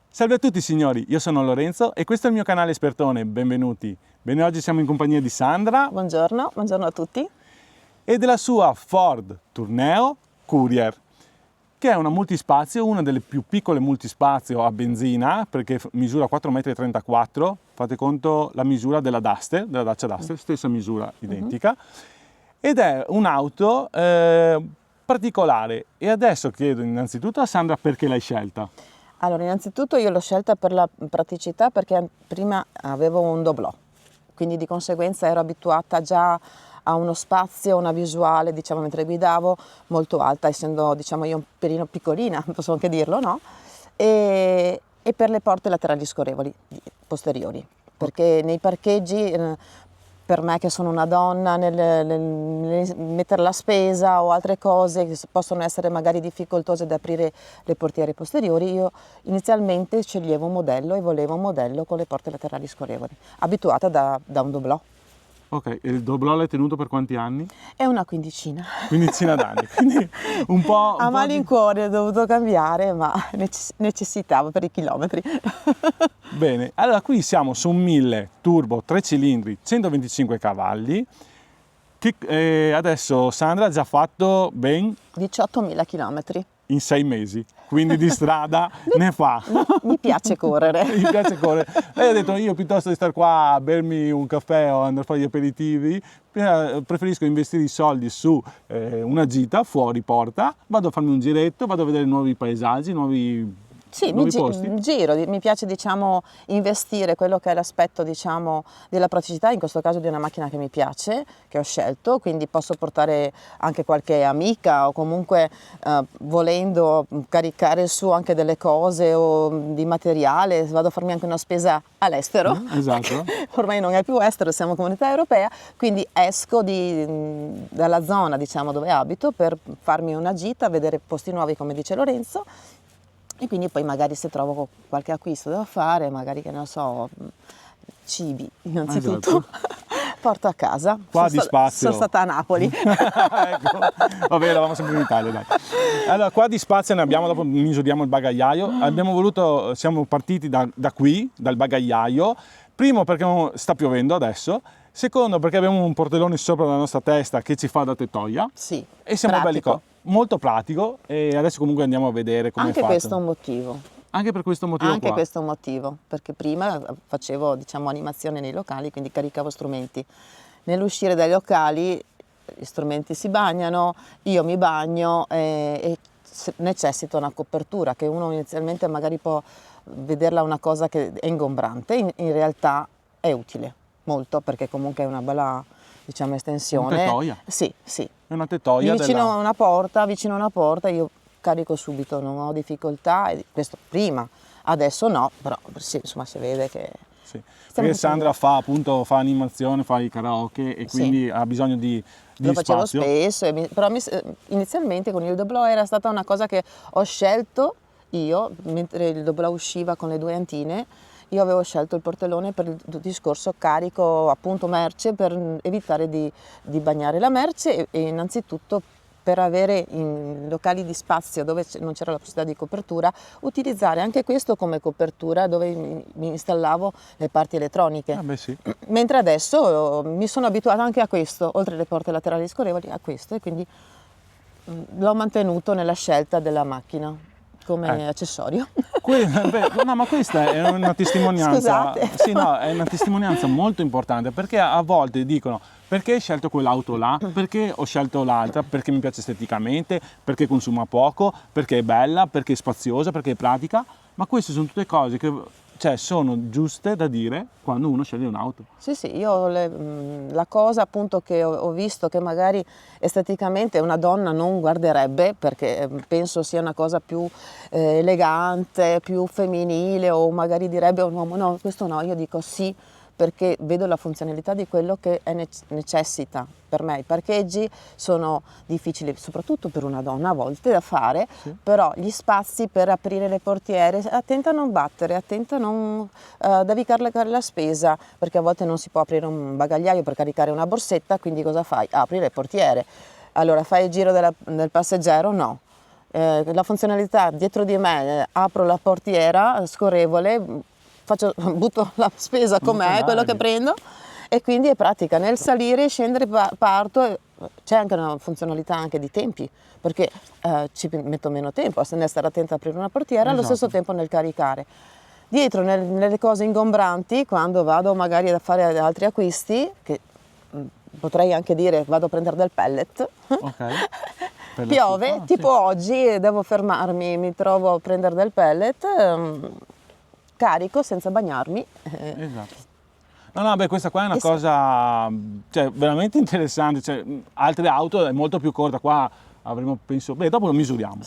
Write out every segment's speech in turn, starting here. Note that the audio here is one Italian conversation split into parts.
Salve a tutti signori, io sono Lorenzo e questo è il mio canale Espertone, benvenuti. Bene, oggi siamo in compagnia di Sandra. Buongiorno, buongiorno a tutti. E della sua Ford Tourneo Courier, che è una multispazio, una delle più piccole multispazio a benzina, perché misura 4,34 m, fate conto la misura della Duster, della Dacia Duster, stessa misura identica, ed è un'auto particolare. E adesso chiedo innanzitutto a Sandra perché l'hai scelta. Allora, innanzitutto io l'ho scelta per la praticità perché prima avevo un doblò, quindi di conseguenza ero abituata già a uno spazio, una visuale, diciamo, mentre guidavo, molto alta, essendo, diciamo, io un pelino piccolina, posso anche dirlo, no? E per le porte laterali scorrevoli posteriori, perché nei parcheggi, per me che sono una donna, nel mettere la spesa o altre cose che possono essere magari difficoltose da aprire le portiere posteriori, io inizialmente sceglievo un modello e volevo un modello con le porte laterali scorrevoli, abituata da un doblò. Ok, e il doblò l'hai tenuto per quanti anni? È una quindicina. Quindicina d'anni, quindi un po'... A malincuore ho dovuto cambiare, ma necessitavo per i chilometri. Bene, allora qui siamo su un 1000 turbo 3 cilindri 125 cavalli che adesso Sandra ha già fatto ben 18.000 chilometri. in 6 mesi, quindi di strada ne fa. Mi piace correre. Mi piace correre. Lei ha detto io piuttosto di stare qua a bermi un caffè o andare a fare gli aperitivi, preferisco investire i soldi su una gita fuori porta, vado a farmi un giretto, vado a vedere nuovi paesaggi, nuovi Sì, giro, mi piace, diciamo, investire quello che è l'aspetto, diciamo, della praticità, in questo caso di una macchina che mi piace, che ho scelto, quindi posso portare anche qualche amica o comunque volendo caricare su anche delle cose o di materiale, vado a farmi anche una spesa all'estero, esatto. Ormai non è più estero, siamo comunità europea, quindi esco dalla zona, diciamo, dove abito per farmi una gita, vedere posti nuovi, come dice Lorenzo. E quindi poi magari se trovo qualche acquisto da fare, magari che non so, cibi innanzitutto, esatto. Porto a casa. Qua di spazio. Sono stata a Napoli. Ecco. Vabbè, eravamo sempre in Italia, dai. Allora, qua di spazio ne abbiamo, dopo misuriamo il bagagliaio. Siamo partiti da qui, dal bagagliaio. Primo perché sta piovendo adesso. Secondo perché abbiamo un portellone sopra la nostra testa che ci fa da tettoia. Sì, e siamo pratico. belli molto pratico e adesso comunque andiamo a vedere come è fatto. Anche questo è un motivo. Anche per questo motivo Anche qua. questo è un motivo, perché prima facevo, diciamo, animazione nei locali, quindi caricavo strumenti. Nell'uscire dai locali gli strumenti si bagnano, io mi bagno e necessito una copertura che uno inizialmente magari può vederla una cosa che è ingombrante, in realtà è utile molto perché comunque è una bella, diciamo, estensione. Una tettoia? Sì, sì. È una tettoia Vicino a una porta io carico subito, non ho difficoltà, e questo prima, adesso no, però sì, insomma si vede che... Sì. Perché Sandra fa animazione, fa i karaoke e quindi sì, ha bisogno di lo facevo spazio. spesso, però inizialmente con il doblò era stata una cosa che ho scelto io, mentre il doblò usciva con le due antine, io avevo scelto il portellone per il discorso carico appunto merce, per evitare di bagnare la merce e innanzitutto per avere in locali di spazio dove non c'era la possibilità di copertura, utilizzare anche questo come copertura dove mi installavo le parti elettroniche. Ah, beh, sì. Mentre adesso mi sono abituata anche a questo, oltre alle porte laterali scorrevoli, a questo, e quindi l'ho mantenuto nella scelta della macchina come accessorio. No, ma questa è una testimonianza. Scusate. Sì, no, è una testimonianza molto importante perché a volte dicono perché hai scelto quell'auto là, perché ho scelto l'altra, perché mi piace esteticamente, perché consuma poco, perché è bella, perché è spaziosa, perché è pratica, ma queste sono tutte cose che sono giuste da dire quando uno sceglie un'auto. Sì, sì, io la cosa appunto che ho visto che magari esteticamente una donna non guarderebbe, perché penso sia una cosa più elegante, più femminile, o magari direbbe un uomo no, questo no, io dico sì, perché vedo la funzionalità di quello che necessita. Per me i parcheggi sono difficili, soprattutto per una donna a volte da fare, sì. Però gli spazi per aprire le portiere, attenta a non battere, attenta a non devi caricare la spesa, perché a volte non si può aprire un bagagliaio per caricare una borsetta, quindi cosa fai? Apri le portiere. Allora fai il giro del passeggero? No. la funzionalità dietro di me, apro la portiera scorrevole, butto la spesa com'è, quello che prendo, e quindi è pratica. Nel salire e scendere parto, c'è anche una funzionalità anche di tempi, perché ci metto meno tempo a stare attenta a aprire una portiera, allo stesso tempo nel caricare. Dietro nelle cose ingombranti, quando vado magari a fare altri acquisti, che potrei anche dire vado a prendere del pellet, piove, tipo oggi devo fermarmi, mi trovo a prendere del pellet, carico senza bagnarmi. Esatto. No, beh, questa qua è una cosa, cioè, veramente interessante, cioè, altre auto è molto più corta, qua avremo, penso, beh, dopo lo misuriamo,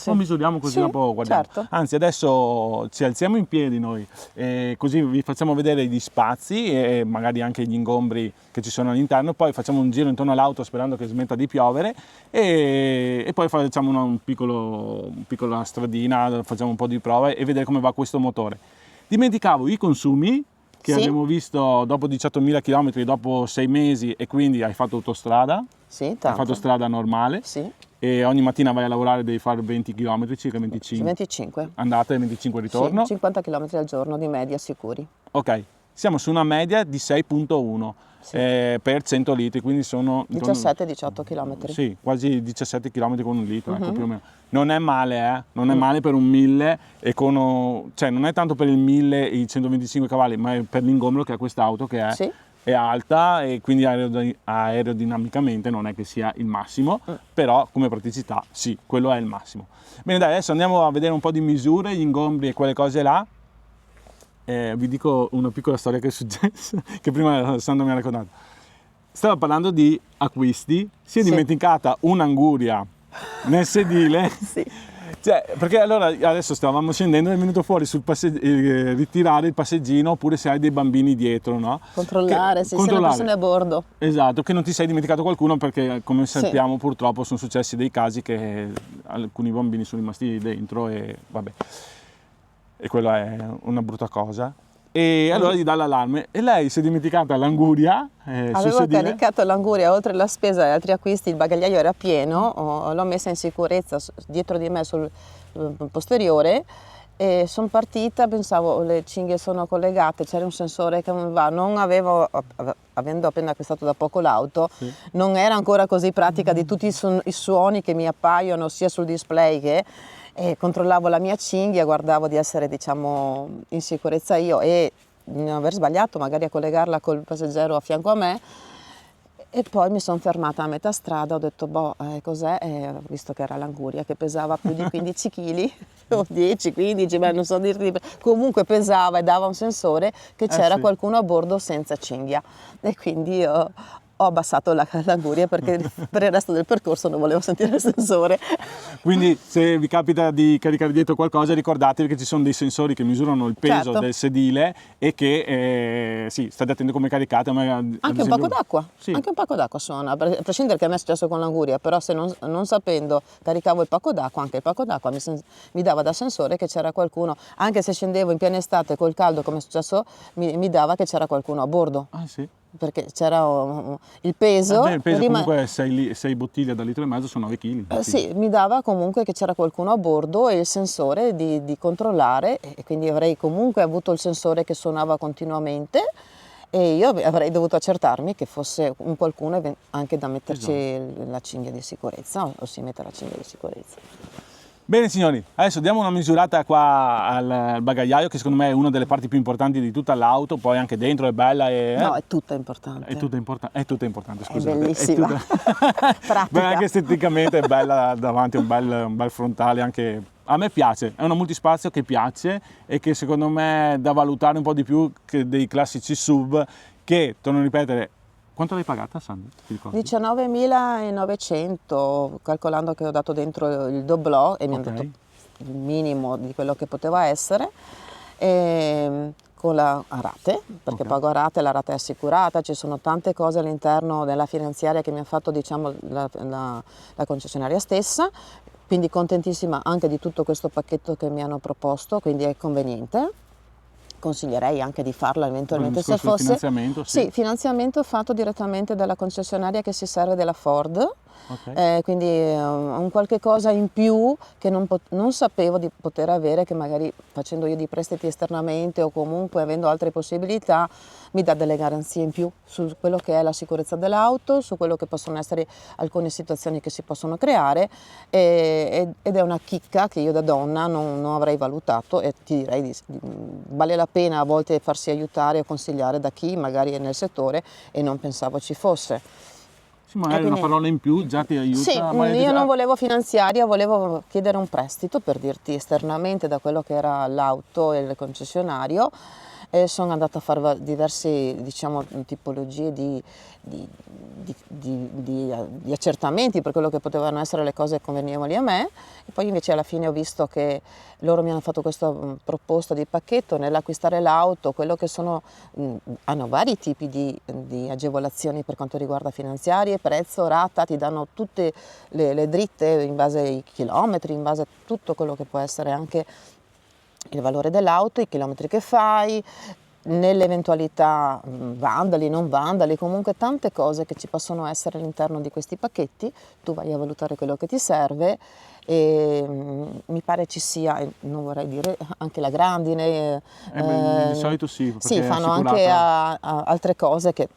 così dopo guardiamo. Certo. Anzi, adesso ci alziamo in piedi noi, così vi facciamo vedere gli spazi e magari anche gli ingombri che ci sono all'interno, poi facciamo un giro intorno all'auto sperando che smetta di piovere e poi facciamo una piccola stradina, facciamo un po' di prove e vedere come va questo motore. Dimenticavo i consumi, che abbiamo visto dopo 18.000 km, dopo 6 mesi, e quindi hai fatto autostrada, sì, tanto. hai fatto strada normale, sì. E ogni mattina vai a lavorare, devi fare 20 km, circa 25. 25. Andata e 25 ritorno. Sì, 50 km al giorno di media sicuri. Ok, siamo su una media di 6.1 per 100 litri, quindi sono 17-18 km. Sì, quasi 17 km con un litro, ecco, più o meno. Non è male, non è male per un 1000, cioè non è tanto per il 1000 i 125 cavalli, ma è per l'ingombro che ha quest'auto, che è alta e quindi aerodinamicamente non è che sia il massimo, però come praticità sì, quello è il massimo. Bene, dai, adesso andiamo a vedere un po' di misure, gli ingombri e quelle cose là. Vi dico una piccola storia che è successa, che prima Sandra mi ha raccontato. Stava parlando di acquisti, si è dimenticata un'anguria nel sedile. Sì. Cioè, perché allora adesso stavamo scendendo e è venuto fuori sul ritirare il passeggino, oppure se hai dei bambini dietro, no? Controllare se siano persone a bordo. Esatto, che non ti sei dimenticato qualcuno, perché come sappiamo purtroppo sono successi dei casi che alcuni bambini sono rimasti dentro e vabbè. E quella è una brutta cosa. E allora gli dà l'allarme e lei si è dimenticata l'anguria avevo caricato l'anguria, oltre la spesa e altri acquisti, il bagagliaio era pieno, l'ho messa in sicurezza dietro di me sul posteriore e sono partita, pensavo le cinghie sono collegate, c'era un sensore che non va, non avevo, avendo appena acquistato da poco l'auto, non era ancora così pratica di tutti i suoni che mi appaiono sia sul display che... E controllavo la mia cinghia, guardavo di essere, diciamo, in sicurezza io e di non aver sbagliato magari a collegarla col passeggero a fianco a me, e poi mi sono fermata a metà strada, ho detto cos'è, e ho visto che era l'anguria che pesava più di 15 kg o 10, 15, ma non so dirti, comunque pesava e dava un sensore che c'era qualcuno a bordo senza cinghia, e quindi ho abbassato l'anguria perché per il resto del percorso non volevo sentire il sensore. Quindi se vi capita di caricare dietro qualcosa, ricordatevi che ci sono dei sensori che misurano il peso del sedile e che state attenti come caricate. Anche un pacco d'acqua, anche un pacco d'acqua suona, a prescindere che a me è successo con l'anguria, però se non sapendo caricavo il pacco d'acqua, anche il pacco d'acqua mi dava da sensore che c'era qualcuno, anche se scendevo in piena estate col caldo come è successo, mi dava che c'era qualcuno a bordo. Ah sì? Perché c'era il peso. Il peso comunque 6 bottiglie da litro e mezzo sono 9 kg. Sì, mi dava comunque che c'era qualcuno a bordo e il sensore di controllare, e quindi avrei comunque avuto il sensore che suonava continuamente e io avrei dovuto accertarmi che fosse un qualcuno anche da metterci la cinghia di sicurezza, o si mette la cinghia di sicurezza. Bene signori, adesso diamo una misurata qua al bagagliaio, che secondo me è una delle parti più importanti di tutta l'auto, poi anche dentro è bella No, è tutta importante. È tutta importante, scusate. È bellissima. Pratica. Beh, anche esteticamente è bella davanti, un bel frontale, anche a me piace, è una multispazio che piace e che secondo me è da valutare un po' di più che dei classici SUV che, torno a ripetere, quanto l'hai pagata, Sandra? 19.900, calcolando che ho dato dentro il doblò e mi hanno dato il minimo di quello che poteva essere, con a rate, perché pago a rate, la rata è assicurata, ci sono tante cose all'interno della finanziaria che mi ha fatto, diciamo, la concessionaria stessa, quindi contentissima anche di tutto questo pacchetto che mi hanno proposto, quindi è conveniente. Consiglierei anche di farlo eventualmente se fosse finanziamento, finanziamento fatto direttamente dalla concessionaria che si serve della Ford, quindi un qualche cosa in più che non sapevo di poter avere, che magari facendo io di prestiti esternamente o comunque avendo altre possibilità mi dà delle garanzie in più su quello che è la sicurezza dell'auto, su quello che possono essere alcune situazioni che si possono creare, ed è una chicca che io da donna non avrei valutato, e ti direi vale la pena a volte farsi aiutare o consigliare da chi magari è nel settore e non pensavo ci fosse. Sì, magari una parola in più già ti aiuta. Sì, io non volevo finanziaria, volevo chiedere un prestito, per dirti, esternamente da quello che era l'auto e il concessionario, e sono andata a fare diverse, diciamo, tipologie di accertamenti per quello che potevano essere le cose convenevoli a me, e poi invece alla fine ho visto che loro mi hanno fatto questa proposta di pacchetto nell'acquistare l'auto, quello che sono, hanno vari tipi di agevolazioni per quanto riguarda finanziarie, prezzo, rata, ti danno tutte le dritte in base ai chilometri, in base a tutto quello che può essere anche il valore dell'auto, i chilometri che fai, nell'eventualità vandali, non vandali, comunque tante cose che ci possono essere all'interno di questi pacchetti. Tu vai a valutare quello che ti serve, e mi pare ci sia, non vorrei dire anche la grandine, di solito sì, sì, fanno anche altre cose che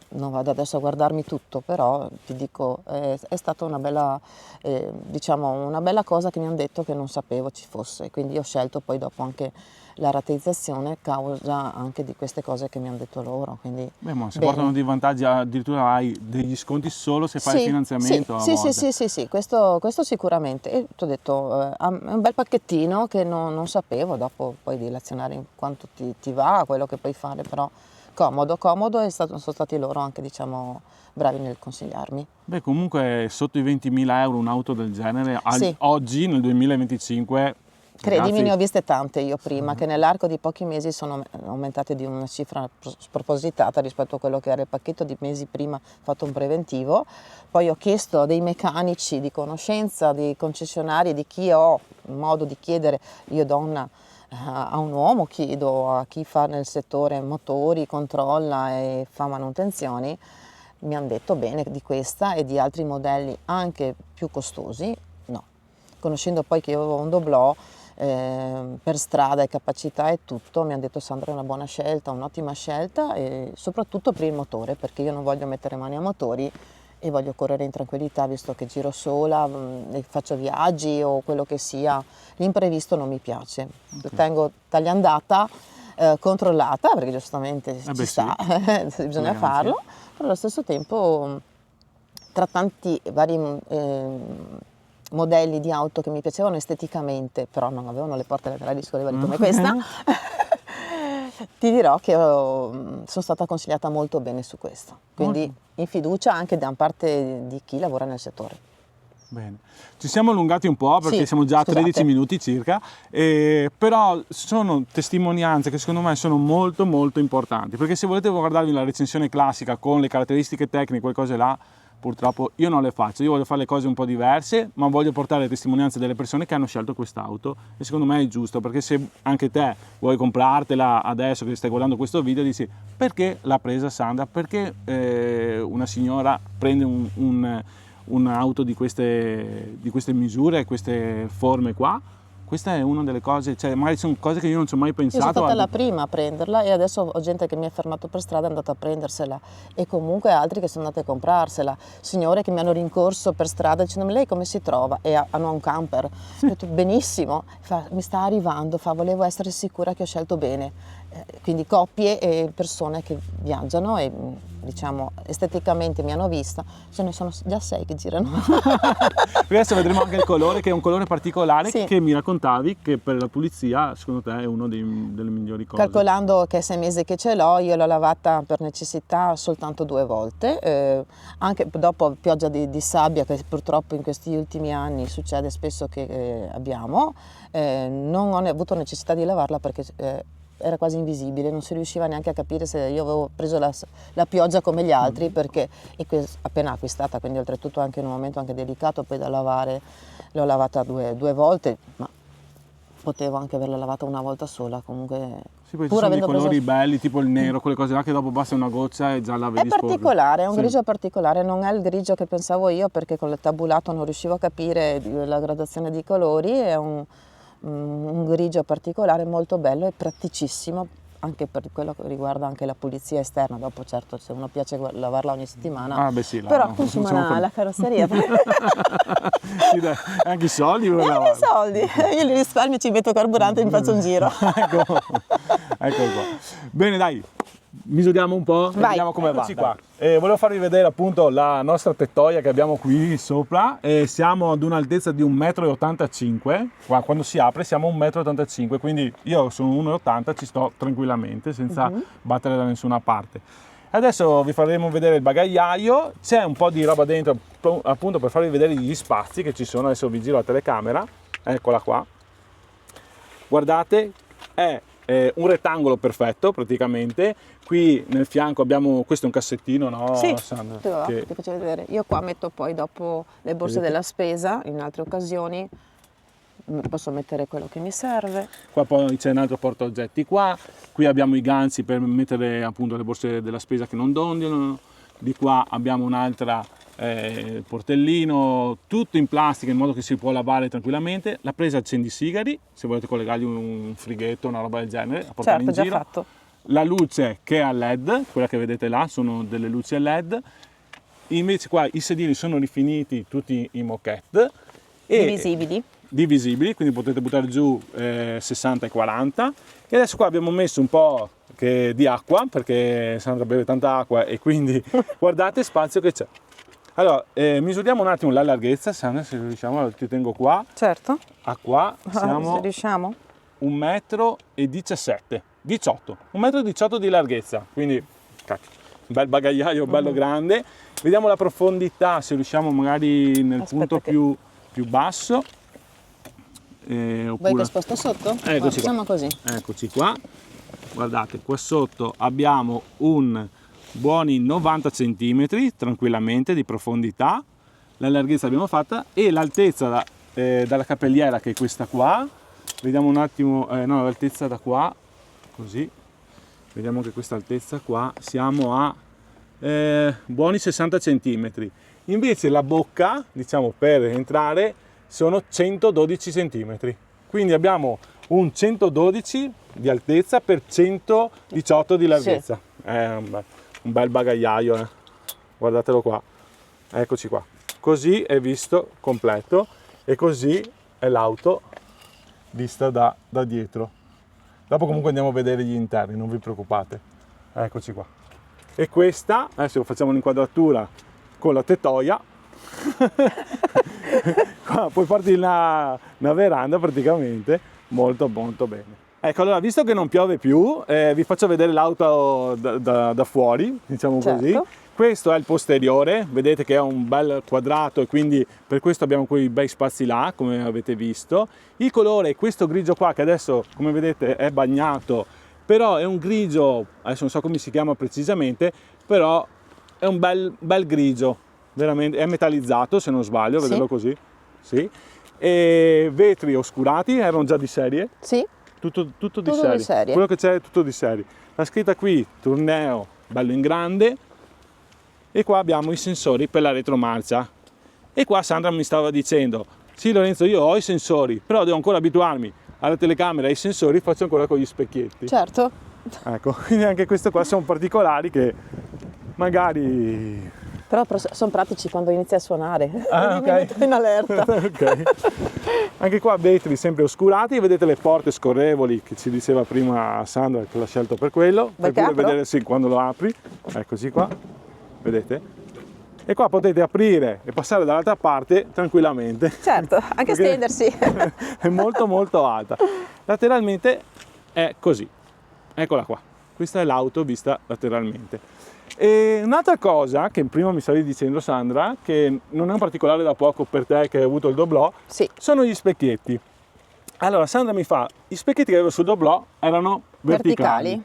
non vado adesso a guardarmi tutto, però ti dico, è stata una bella, diciamo, una bella cosa che mi hanno detto, che non sapevo ci fosse, quindi ho scelto poi dopo anche la rateizzazione a causa anche di queste cose che mi hanno detto loro. Quindi, ma se portano dei vantaggi, addirittura hai degli sconti solo se fai il finanziamento. Sì, questo sicuramente. E ti ho detto, è un bel pacchettino che non sapevo, dopo poi dilazionare in quanto ti va, quello che puoi fare, però comodo, e sono stati loro anche, diciamo, bravi nel consigliarmi. Beh, comunque sotto i 20.000 euro un'auto del genere, Sì. oggi nel 2025... Credimi, ragazzi, ne ho viste tante io prima, che nell'arco di pochi mesi sono aumentate di una cifra spropositata rispetto a quello che era il pacchetto di mesi prima, fatto un preventivo. Poi ho chiesto a dei meccanici di conoscenza, di concessionari, di chi ho modo di chiedere, io donna, a un uomo chiedo, a chi fa nel settore motori, controlla e fa manutenzioni, mi hanno detto bene di questa e di altri modelli anche più costosi, no. Conoscendo poi che io avevo un doblò, per strada e capacità e tutto, mi hanno detto Sandra è una buona scelta, un'ottima scelta, e soprattutto per il motore, perché io non voglio mettere mani a motori e voglio correre in tranquillità, visto che giro sola e faccio viaggi o quello che sia, l'imprevisto non mi piace. Lo tengo tagliandata, controllata, perché giustamente ci sta, bisogna farlo, però allo stesso tempo tra tanti vari modelli di auto che mi piacevano esteticamente, però non avevano le porte laterali scorrevoli come questa, ti dirò che sono stata consigliata molto bene su questo, quindi in fiducia anche da parte di chi lavora nel settore. Bene, ci siamo allungati un po' perché siamo già a 13 minuti circa, però sono testimonianze che secondo me sono molto importanti, perché se volete guardarvi la recensione classica con le caratteristiche tecniche, quelle cose là, purtroppo io non le faccio, io voglio fare le cose un po' diverse, ma voglio portare le testimonianze delle persone che hanno scelto quest'auto, e secondo me è giusto, perché se anche te vuoi comprartela adesso che stai guardando questo video, dici perché l'ha presa Sandra, perché una signora prende un'auto di queste misure, queste forme qua. Questa è una delle cose, cioè magari sono cose che io non ci ho mai pensato. Io sono stata la prima a prenderla, e adesso ho gente che mi ha fermato per strada e è andata a prendersela, e comunque altri che sono andati a comprarsela, signore che mi hanno rincorso per strada dicendomi lei come si trova, e hanno un camper. Ho detto benissimo, mi sta arrivando, volevo essere sicura che ho scelto bene. Quindi coppie e persone che viaggiano e diciamo esteticamente mi hanno vista, ce ne sono già 6 che girano. Adesso vedremo anche il colore, che è un colore particolare, che mi raccontavi che per la pulizia secondo te è uno delle migliori cose. Calcolando che è 6 mesi che ce l'ho, io l'ho lavata per necessità soltanto 2 volte, anche dopo pioggia di sabbia che purtroppo in questi ultimi anni succede spesso che abbiamo, non ho avuto necessità di lavarla perché era quasi invisibile, non si riusciva neanche a capire se io avevo preso la pioggia come gli altri, perché appena acquistata, quindi oltretutto anche in un momento anche delicato poi da lavare, l'ho lavata due volte, ma potevo anche averla lavata una volta sola, comunque Sì, poi ci pur sono dei avendo colori preso... belli, tipo il nero, quelle cose là che dopo basta una goccia e già la È vedi sporca. particolare, è un Sì. grigio particolare, non è il grigio che pensavo io perché con il tabulato non riuscivo a capire la gradazione di colori, è un grigio particolare molto bello e praticissimo anche per quello che riguarda anche la pulizia esterna. Dopo certo se uno piace lavarla ogni settimana, Ah, beh sì, però no, consuma siamo la carrozzeria. Sì, dai, anche i soldi vuoi E anche i lavare. soldi, io li risparmio, ci metto carburante e mi faccio un giro. Ecco, eccolo qua. Bene, dai, misuriamo un po' e Vai. vediamo come va. Eccoci Qua. Volevo farvi vedere appunto la nostra tettoia che abbiamo qui sopra. Siamo ad un'altezza di 1,85 m. Quando si apre siamo a 1,85 m, quindi io sono 1,80 m, ci sto tranquillamente senza battere da nessuna parte. Adesso vi faremo vedere il bagagliaio, c'è un po' di roba dentro appunto per farvi vedere gli spazi che ci sono. Adesso vi giro la telecamera, eccola qua. Guardate, è un rettangolo perfetto praticamente. Qui nel fianco abbiamo, questo è un cassettino, no Sì, Sandra? ti faccio vedere. Io qua metto poi dopo le borse Vedete? della spesa, in altre occasioni posso mettere quello che mi serve. Qua poi c'è un altro portaoggetti qua, qui abbiamo i ganzi per mettere appunto le borse della spesa che non dondolano, di qua abbiamo un'altra portellino, tutto in plastica in modo che si può lavare tranquillamente. La presa accendisigari, se volete collegargli un frighetto, una roba del genere, a portare Certo, in già giro. fatto. La luce che è a LED, quella che vedete là, sono delle luci a LED. Invece qua i sedili sono rifiniti tutti in moquette. Divisibili. Divisibili, quindi potete buttare giù 60 e 40. E adesso qua abbiamo messo un po' di acqua, perché Sandra beve tanta acqua e quindi guardate spazio che c'è. Allora, misuriamo un attimo la larghezza, Sandra, se riusciamo, allora, ti tengo qua. Certo. A qua siamo Se riusciamo. 1,17 m, 18, 1,18 m di larghezza, quindi cacchio, un bel bagagliaio bello grande. Vediamo la profondità, se riusciamo magari nel punto più basso. Vuoi che sposto sotto? Eccoci Facciamo qua. così. Eccoci qua. Guardate, qua sotto abbiamo un buoni 90 cm tranquillamente di profondità. La larghezza l'abbiamo fatta e l'altezza dalla capelliera, che è questa qua. Vediamo un attimo, no, l'altezza da qua, così. Vediamo che questa altezza qua siamo a buoni 60 cm. Invece la bocca, diciamo, per entrare sono 112 cm. Quindi abbiamo un 112 di altezza per 118 di larghezza. Sì. È un bel bagagliaio, guardatelo qua. Eccoci qua. Così è visto completo e così è l'auto vista da dietro. Dopo comunque andiamo a vedere gli interni, non vi preoccupate. Eccoci qua. E questa, adesso facciamo un'inquadratura con la tettoia. Qua puoi farti una veranda praticamente, molto molto bene. Ecco, allora, visto che non piove più, vi faccio vedere l'auto da fuori, diciamo così. Questo è il posteriore, vedete che è un bel quadrato e quindi per questo abbiamo quei bei spazi là, come avete visto. Il colore è questo grigio qua, che adesso, come vedete, è bagnato, però è un grigio, adesso non so come si chiama precisamente, però è un bel grigio, veramente, è metallizzato se non sbaglio, vederlo così. Sì. E vetri oscurati, erano già di serie? Sì. Tutto di serie. Quello che c'è è tutto di serie. La scritta qui, Tourneo, bello in grande. E qua abbiamo i sensori per la retromarcia. E qua Sandra mi stava dicendo, sì Lorenzo, io ho i sensori, però devo ancora abituarmi alla telecamera e ai sensori, faccio ancora con gli specchietti. Certo. Ecco, quindi anche queste qua sono particolari che magari... Però sono pratici quando inizi a suonare, mi metto in allerta. Okay. Anche qua vetri sempre oscurati, vedete le porte scorrevoli che ci diceva prima Sandra, che l'ha scelto per quello. Vuoi per che apro? vedere sì, quando lo apri, eccoci qua, vedete? E qua potete aprire e passare dall'altra parte tranquillamente. Certo, anche stendersi. È molto molto alta. Lateralmente è così, eccola qua. Questa è l'auto vista lateralmente. E un'altra cosa che prima mi stavi dicendo Sandra, che non è un particolare da poco per te che hai avuto il doblò, sì, sono gli specchietti. Allora Sandra mi fa, gli specchietti che avevo sul doblò erano verticali.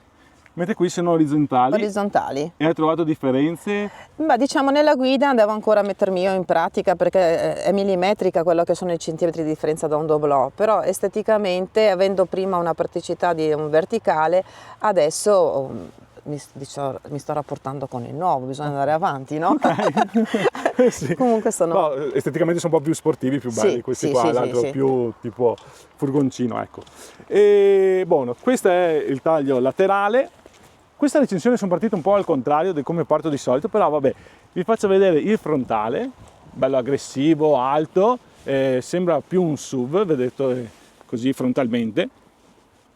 mentre qui sono orizzontali. orizzontali. E hai trovato differenze? Ma diciamo nella guida devo ancora mettermi io in pratica perché è millimetrica quello che sono i centimetri di differenza da un doblò, però esteticamente, avendo prima una praticità di un verticale, adesso mi sto rapportando con il nuovo, bisogna andare avanti, no? Sì. Comunque sono... No, esteticamente sono un po' più sportivi, più belli Sì, questi sì, qua, sì, l'altro sì. più tipo furgoncino, ecco. E buono, questo è il taglio laterale. Questa recensione sono partito un po' al contrario di come parto di solito, però vabbè, vi faccio vedere il frontale, bello aggressivo, alto, sembra più un SUV, vedete così frontalmente.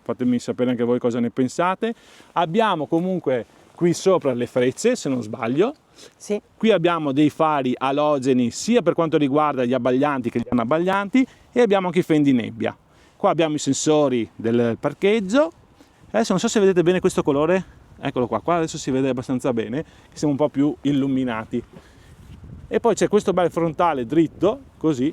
Fatemi sapere anche voi cosa ne pensate. Abbiamo comunque qui sopra le frecce, se non sbaglio. Sì, Qui abbiamo dei fari alogeni sia per quanto riguarda gli abbaglianti che gli anabbaglianti e abbiamo anche i fendi nebbia. Qua abbiamo i sensori del parcheggio. Adesso non so se vedete bene questo colore, eccolo qua, qua adesso si vede abbastanza bene, che siamo un po' più illuminati. E poi c'è questo bel frontale dritto, così,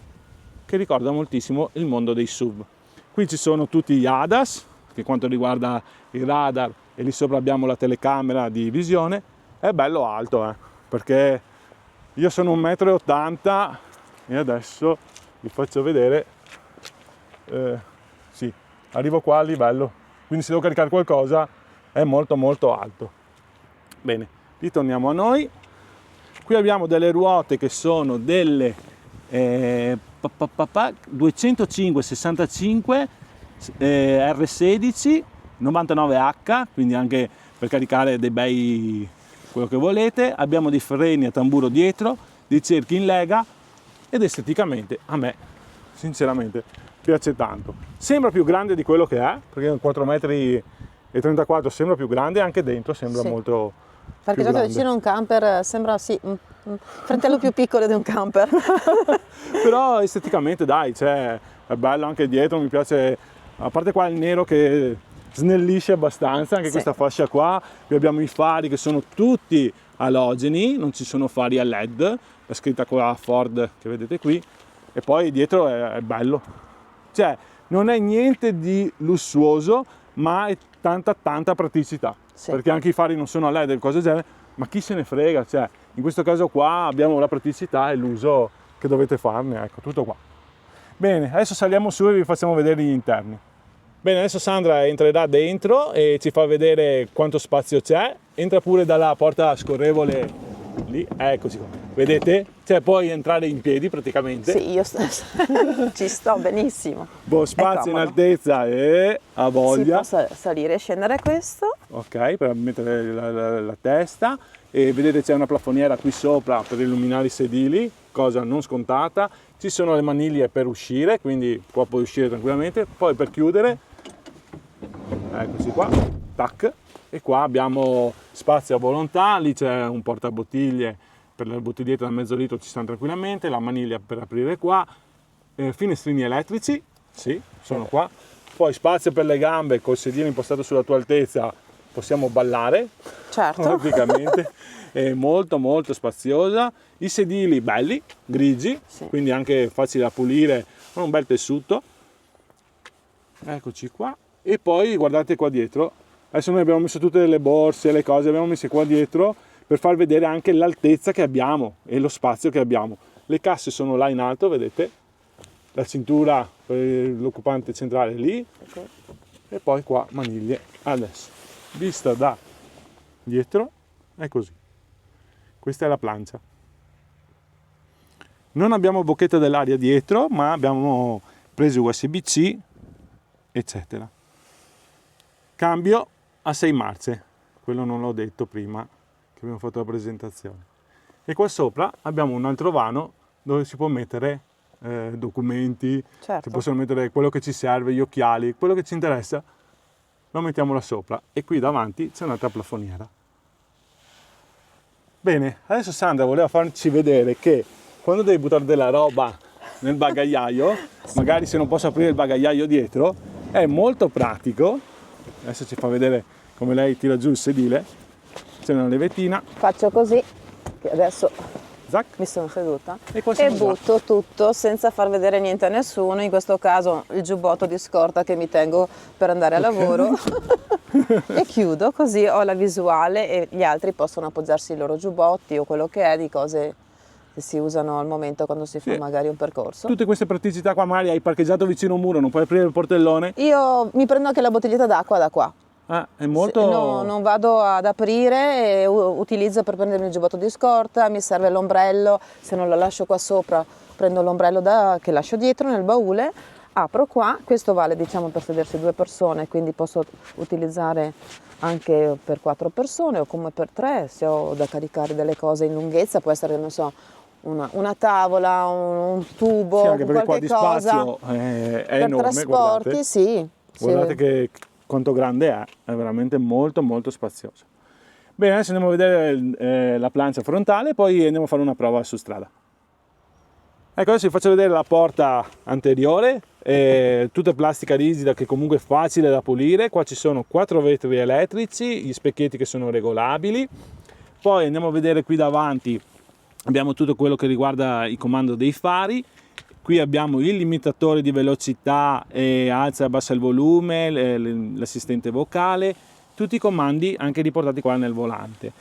che ricorda moltissimo il mondo dei SUV. Qui ci sono tutti gli ADAS, per quanto riguarda il radar, e lì sopra abbiamo la telecamera di visione. È bello alto, perché io sono 1,80 m e adesso vi faccio vedere, sì, arrivo qua a livello, quindi se devo caricare qualcosa è molto molto alto. Bene, ritorniamo a noi. Qui abbiamo delle ruote che sono delle 205-65 R16 99H, quindi anche per caricare dei bei quello che volete. Abbiamo dei freni a tamburo dietro, dei cerchi in lega ed esteticamente a me sinceramente piace tanto. Sembra più grande di quello che è, perché è 4,34 m, sembra più grande, anche dentro sembra Sì. molto perché più già grande. vicino a un camper sembra sì, un fratello più piccolo di un camper. Però esteticamente dai, cioè, è bello anche dietro, mi piace, a parte qua il nero che snellisce abbastanza, anche Sì. questa fascia qua. Qui abbiamo i fari che sono tutti alogeni, non ci sono fari a LED, la scritta qua Ford che vedete qui, e poi dietro è bello, cioè non è niente di lussuoso, ma è tanta praticità, Sì. perché anche i fari non sono a LED e cose del genere, ma chi se ne frega, cioè in questo caso qua abbiamo la praticità e l'uso che dovete farne, ecco, tutto qua. Bene, adesso saliamo su e vi facciamo vedere gli interni. Bene, adesso Sandra entrerà dentro e ci fa vedere quanto spazio c'è. Entra pure dalla porta scorrevole lì, eccoci qua. Vedete? Cioè puoi entrare in piedi praticamente. Sì, io ci sto benissimo. Boh, spazio in comodo. altezza e a voglia. Si può salire e scendere questo. Ok, per mettere la testa. E vedete c'è una plafoniera qui sopra per illuminare i sedili, cosa non scontata. Ci sono le maniglie per uscire, quindi puoi uscire tranquillamente. Poi per chiudere, eccoci qua, tac, e qua abbiamo spazio a volontà. Lì c'è un portabottiglie per le bottigliette da mezzo litro, ci stanno tranquillamente, la maniglia per aprire qua, finestrini elettrici, sì, sono qua. Poi spazio per le gambe, col sedile impostato sulla tua altezza possiamo ballare, Certo. praticamente, è molto spaziosa. I sedili belli, grigi, Sì. quindi anche facili da pulire, con un bel tessuto. Eccoci qua. E poi guardate qua dietro, adesso noi abbiamo messo tutte le borse, le cose, abbiamo messe qua dietro per far vedere anche l'altezza che abbiamo e lo spazio che abbiamo. Le casse sono là in alto, vedete, la cintura per l'occupante centrale lì, Ok. e poi qua maniglie. Adesso, vista da dietro, è così. Questa è la plancia. Non abbiamo bocchetta dell'aria dietro, ma abbiamo prese USB-C, eccetera. Cambio a 6 marce, quello non l'ho detto prima che abbiamo fatto la presentazione. E qua sopra abbiamo un altro vano dove si può mettere documenti, Certo. si possono mettere quello che ci serve, gli occhiali, quello che ci interessa, lo mettiamo là sopra. E qui davanti c'è un'altra plafoniera. Bene, adesso Sandra voleva farci vedere che quando devi buttare della roba nel bagagliaio, magari se non posso aprire il bagagliaio dietro, è molto pratico. Adesso ci fa vedere come lei tira giù il sedile, c'è una levettina, Faccio così, che adesso zac, mi sono seduta e qua e siamo già. butto tutto senza far vedere niente a nessuno, in questo caso il giubbotto di scorta che mi tengo per andare a lavoro e chiudo, così ho la visuale e gli altri possono appoggiarsi i loro giubbotti o quello che è di cose che si usano al momento quando si fa Sì. magari un percorso. Tutte queste praticità qua, magari hai parcheggiato vicino a un muro, non puoi aprire il portellone. Io mi prendo anche la bottiglietta d'acqua da qua. Ah, è molto... No, non vado ad aprire e utilizzo per prendermi il giubbotto di scorta, mi serve l'ombrello, se non lo lascio qua sopra prendo l'ombrello che lascio dietro nel baule, apro qua, questo vale diciamo per sedersi 2 persone, quindi posso utilizzare anche per 4 persone o come per 3, se ho da caricare delle cose in lunghezza, può essere, non so, una tavola, un tubo, Sì, anche perché qua qualche di cosa spazio è per enorme, trasporti, guardate. sì. Guardate che quanto grande è veramente molto molto spazioso. Bene, adesso andiamo a vedere la plancia frontale, poi andiamo a fare una prova su strada. Ecco, adesso vi faccio vedere la porta anteriore, tutta plastica rigida che comunque è facile da pulire. Qua ci sono 4 vetri elettrici, gli specchietti che sono regolabili. Poi andiamo a vedere qui davanti, abbiamo tutto quello che riguarda il comando dei fari. Qui abbiamo il limitatore di velocità, alza e abbassa il volume, l'assistente vocale, tutti i comandi anche riportati qua nel volante.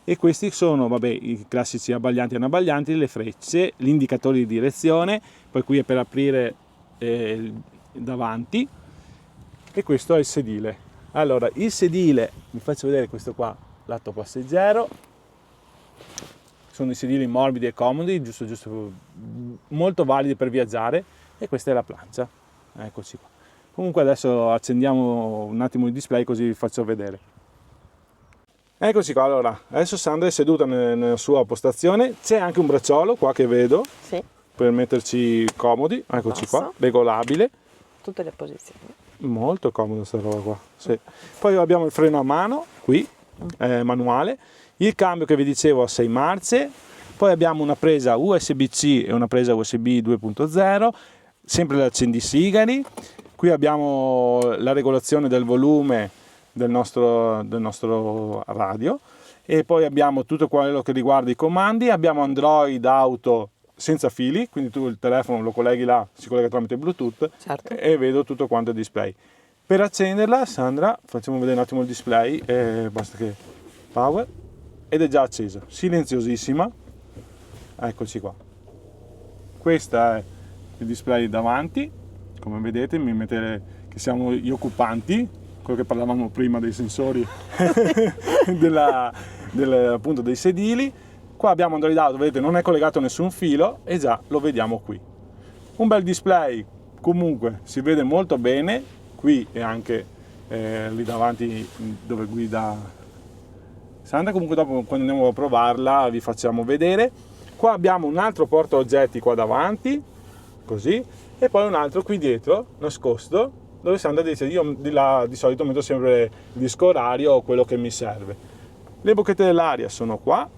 E questi sono, vabbè, i classici abbaglianti e anabbaglianti, le frecce, gli indicatori di direzione, poi qui è per aprire davanti, e questo è il sedile. Allora, il sedile, vi faccio vedere questo qua, lato passeggero. Sono i sedili morbidi e comodi, giusto, molto validi per viaggiare, e questa è la plancia. Eccoci qua. Comunque adesso accendiamo un attimo il display così vi faccio vedere. Eccoci qua, allora, adesso Sandra è seduta nella sua postazione, c'è anche un bracciolo qua che vedo, Sì, per metterci comodi, eccoci qua, Basso. regolabile, tutte le posizioni. molto comodo sta roba qua, sì. Poi abbiamo il freno a mano, qui, manuale, il cambio che vi dicevo a 6 marce, poi abbiamo una presa USB-C e una presa USB 2.0, sempre l'accendisigari, qui abbiamo la regolazione del volume del nostro radio, e poi abbiamo tutto quello che riguarda i comandi, abbiamo Android Auto senza fili, quindi tu il telefono lo colleghi là, si collega tramite Bluetooth, Certo. e vedo tutto quanto il display. Per accenderla, Sandra, facciamo vedere un attimo il display, basta che power, ed è già accesa, silenziosissima. Eccoci qua. Questo è il display davanti, come vedete mi mette che siamo gli occupanti, quello che parlavamo prima dei sensori appunto dei sedili. Qua abbiamo Android Auto, vedete non è collegato a nessun filo e già lo vediamo qui. Un bel display, comunque si vede molto bene, qui e anche lì davanti dove guida Sandra. Comunque dopo quando andiamo a provarla vi facciamo vedere. Qua abbiamo un altro porta oggetti qua davanti, così, e poi un altro qui dietro, nascosto, dove Sandra dice io di là di solito metto sempre il disco orario o quello che mi serve. Le bocchette dell'aria sono qua,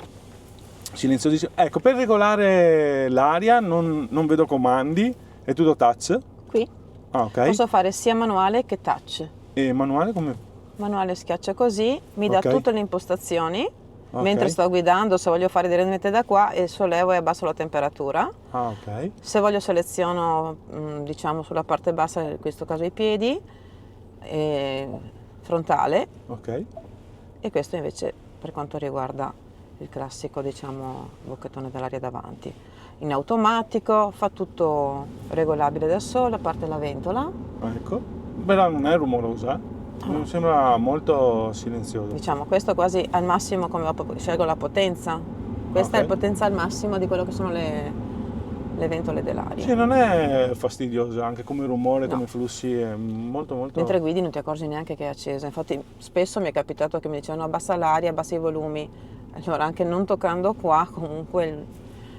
silenziosissimo. Ecco, per regolare l'aria non vedo comandi, è tutto touch. Qui Ah, ok. posso fare sia manuale che touch. E manuale come? Manuale schiaccia così, mi dà Ok. tutte le impostazioni. Ok. Mentre sto guidando, se voglio fare direttamente da qua, e sollevo e abbasso la temperatura. Ah, ok. Se voglio seleziono, diciamo, sulla parte bassa, in questo caso i piedi, frontale, Ok. e questo invece per quanto riguarda il classico, diciamo, bocchettone dell'aria davanti. In automatico, fa tutto regolabile da solo, a parte la ventola. Ecco. Però non è rumorosa, mi sembra molto silenziosa. Diciamo, questo quasi al massimo, come scelgo la potenza. Questa è Ok. il potenza al massimo di quello che sono le ventole dell'aria. Sì, non è fastidiosa, anche come rumore, No. come flussi, è molto molto... Mentre guidi non ti accorgi neanche che è accesa. Infatti spesso mi è capitato che mi dicevano abbassa l'aria, abbassa i volumi. Allora anche non toccando qua, comunque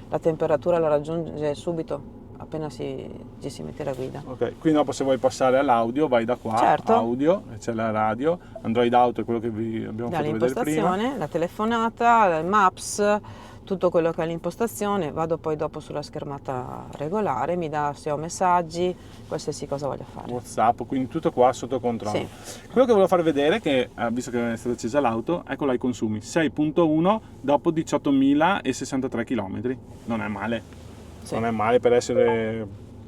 la temperatura la raggiunge subito, appena ci si mette la guida. Ok, quindi dopo se vuoi passare all'audio vai da qua, Certo. audio, e c'è la radio, Android Auto è quello che vi abbiamo fatto vedere prima. Dall'impostazione, la telefonata, il Maps, tutto quello che è l'impostazione, vado poi dopo sulla schermata regolare, mi dà se ho messaggi, qualsiasi cosa voglio fare. WhatsApp, quindi tutto qua sotto controllo. Sì. Quello che volevo far vedere, che visto che è stata accesa l'auto, ecco là i consumi, 6.1 dopo 18.063 km, non è male, Sì. non è male per essere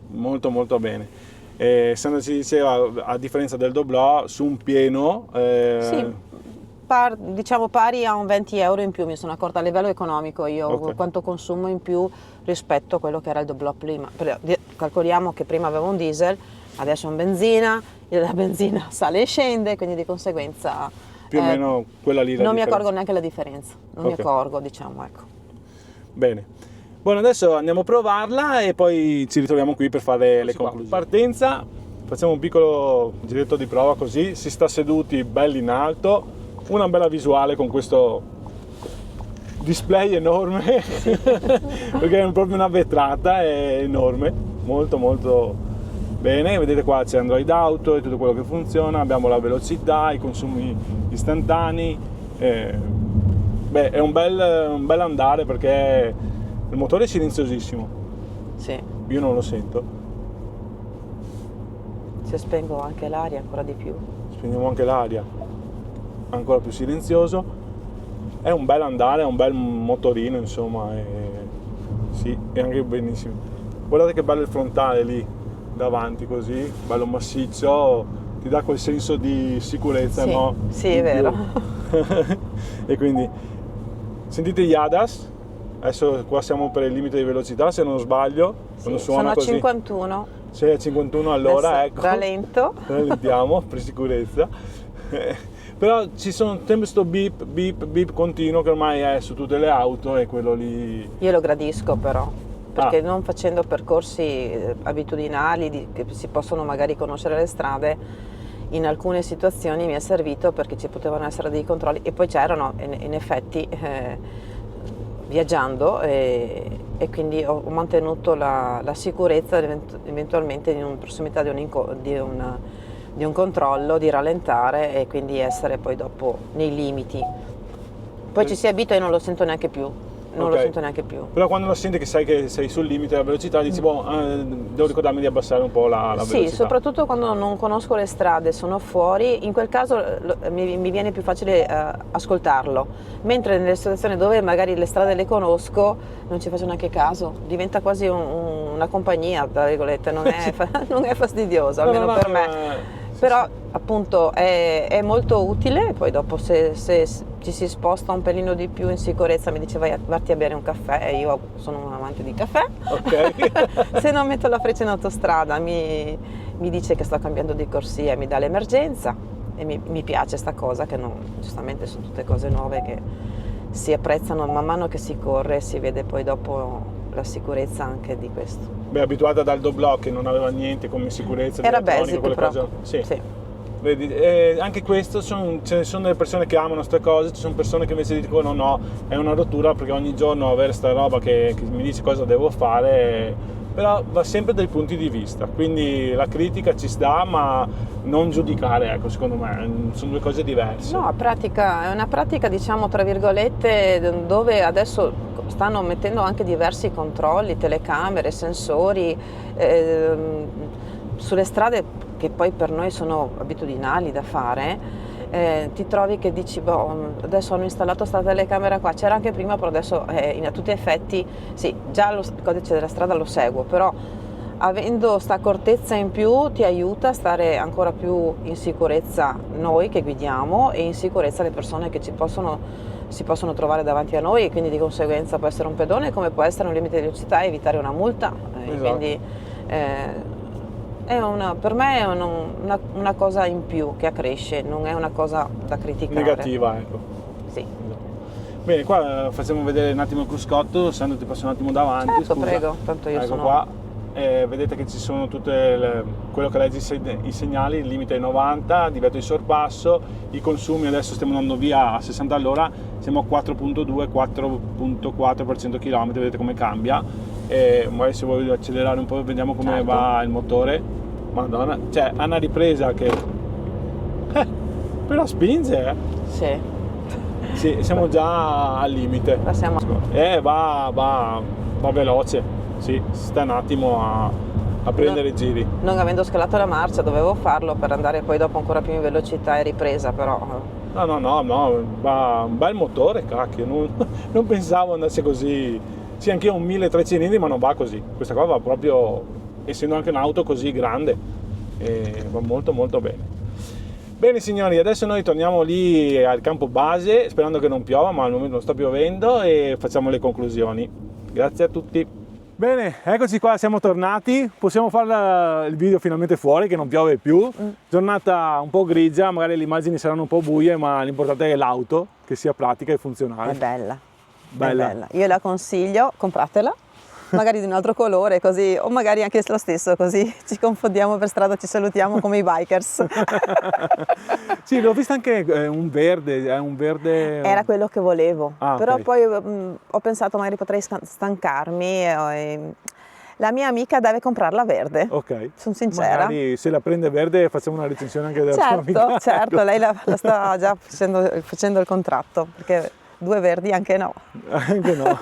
molto molto bene. Sandra ci diceva, a differenza del Doblò, su un pieno... Sì, diciamo pari a un 20 euro in più, mi sono accorta a livello economico io Ok. quanto consumo in più rispetto a quello che era il Doblò prima. Calcoliamo che prima avevo un diesel, adesso è un benzina, la benzina sale e scende, quindi di conseguenza più o meno quella lì la non mi differenza. accorgo neanche la differenza, non mi Ok. accorgo, diciamo, ecco. Bene. Buono, adesso andiamo a provarla e poi ci ritroviamo qui per fare le conclusioni. Partenza, facciamo un piccolo giretto di prova così, si sta seduti belli in alto, una bella visuale con questo display enorme, perché è proprio una vetrata, è enorme, molto molto bene. Vedete qua c'è Android Auto e tutto quello che funziona, abbiamo la velocità, i consumi istantanei, beh, è un bel andare perché il motore è silenziosissimo, Sì, io non lo sento. se spengo anche l'aria ancora di più. Spegniamo anche l'aria, ancora più silenzioso. È un bel andare, è un bel motorino, insomma, sì, è anche benissimo. Guardate che bello il frontale lì davanti, così bello massiccio, ti dà quel senso di sicurezza, Sì, no? sì, In è vero. più. E quindi sentite gli ADAS. Adesso qua siamo per il limite di velocità, se non sbaglio, quando Sì, suona sono a così. 51. Sei a 51 all'ora, Adesso ecco. rallento. Rallentiamo per sicurezza. Però ci sono sempre questo beep, beep, beep continuo che ormai è su tutte le auto e quello lì... Io lo gradisco però, perché non facendo percorsi abitudinali che si possono magari conoscere le strade, in alcune situazioni mi è servito perché ci potevano essere dei controlli e poi c'erano in effetti viaggiando e quindi ho mantenuto la sicurezza eventualmente in prossimità di un controllo, di rallentare e quindi essere poi dopo nei limiti. Poi ci si abitua e non lo sento neanche più. Non Ok. lo sento neanche più. Però quando lo senti che sai che sei sul limite della velocità, dici, boh, devo ricordarmi di abbassare un po' la Sì, velocità. soprattutto quando non conosco le strade, sono fuori, in quel caso mi viene più facile ascoltarlo, mentre nelle situazioni dove magari le strade le conosco non ci faccio neanche caso, diventa quasi una compagnia, tra virgolette, non è fastidioso, almeno No, per me. Però appunto è molto utile, poi dopo se ci si sposta un pelino di più in sicurezza mi dice vatti a bere un caffè, e io sono un amante di caffè, Ok. se non metto la freccia in autostrada mi dice che sto cambiando di corsia e mi dà l'emergenza e mi piace sta cosa, che giustamente sono tutte cose nuove che si apprezzano man mano che si corre e si vede poi dopo la sicurezza anche di questo. Beh, abituata dal Doblock che non aveva niente come sicurezza, Era elettronica, basic quelle proprio. cose. Sì. Sì. Vedi, anche questo ce ne sono delle persone che amano queste cose, ci sono persone che invece dicono no, è una rottura perché ogni giorno avere sta roba che mi dice cosa devo fare, però va sempre dai punti di vista, quindi la critica ci sta, ma non giudicare, ecco, secondo me sono due cose diverse. No, è una pratica diciamo tra virgolette dove adesso stanno mettendo anche diversi controlli, telecamere, sensori sulle strade che poi per noi sono abitudinali da fare. Ti trovi che dici adesso hanno installato sta telecamera qua, c'era anche prima però adesso a tutti gli effetti sì, già il codice della strada lo seguo, però avendo sta accortezza in più ti aiuta a stare ancora più in sicurezza noi che guidiamo e in sicurezza le persone che si possono trovare davanti a noi, e quindi di conseguenza può essere un pedone come può essere un limite di velocità e evitare una multa. Esatto. Quindi per me è una cosa in più che accresce, non è una cosa da criticare. Negativa, ecco. Sì. Bene, qua facciamo vedere un attimo il cruscotto, Sandro ti passo un attimo davanti. Certo, scusa. prego, tanto io ecco sono... qua. Vedete che ci sono tutte quello che legge i segnali, il limite è 90, divieto di sorpasso, i consumi adesso stiamo andando via a 60 all'ora, siamo a 4.2, 4.4 per 100 km, vedete come cambia, e magari se vuoi accelerare un po' vediamo come Certo. va il motore. Madonna, cioè ha una ripresa che però spinge, Sì. Sì, siamo già al limite. Passiamo. Va veloce. Sì, sta un attimo a prendere giri. Non avendo scalato la marcia dovevo farlo per andare poi dopo ancora più in velocità e ripresa, però... No, va un bel motore, cacchio, non pensavo andasse così. Sì, anche io ho un 1.3 cilindri, ma non va così. Questa qua va proprio, essendo anche un'auto così grande, va molto molto bene. Bene signori, adesso noi torniamo lì al campo base, sperando che non piova, ma al momento non sta piovendo, e facciamo le conclusioni. Grazie a tutti. Bene, eccoci qua, siamo tornati, possiamo fare il video finalmente fuori che non piove più, giornata un po' grigia, magari le immagini saranno un po' buie, ma l'importante è l'auto, che sia pratica e funzionale. È bella. Bella. È bella. Io la consiglio, compratela, magari di un altro colore, così, o magari anche lo stesso, così ci confondiamo per strada, ci salutiamo come i bikers. Sì, l'ho vista anche un verde. Era quello che volevo, però okay. poi ho pensato magari potrei stancarmi. La mia amica deve comprarla verde. Ok. Sono sincera. Magari se la prende verde facciamo una recensione anche della sua amica. Certo, lei la sta già facendo il contratto, perché 2 verdi anche no. Anche no.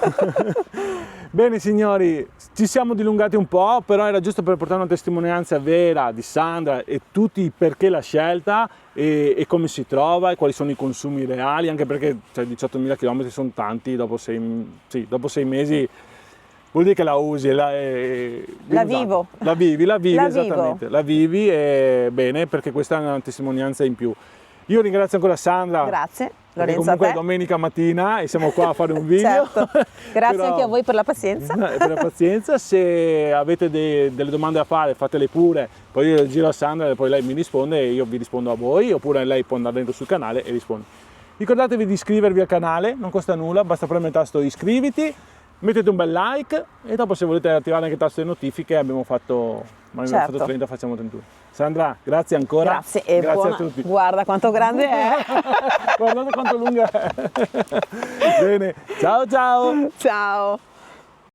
Bene signori, ci siamo dilungati un po', però era giusto per portare una testimonianza vera di Sandra e tutti perché la scelta e come si trova e quali sono i consumi reali, anche perché 18.000 km sono tanti, dopo 6 mesi vuol dire che la usi. La vivi esattamente, la vivi e bene, perché questa è una testimonianza in più. Io ringrazio ancora Sandra. Grazie. Lorenzo, comunque è domenica mattina e siamo qua a fare un video. Certo. Grazie anche a voi per la pazienza. Per la pazienza, se avete delle domande da fare fatele pure, poi io giro a Sandra e poi lei mi risponde e io vi rispondo a voi, oppure lei può andare dentro sul canale e risponde. Ricordatevi di iscrivervi al canale, non costa nulla, basta premere il tasto iscriviti, mettete un bel like e dopo se volete attivare anche il tasto di notifiche abbiamo fatto 30, facciamo 31. Sandra, grazie ancora. Grazie e grazie a tutti. Guarda quanto grande è. Guardate quanto lunga è. Bene, ciao ciao. Ciao.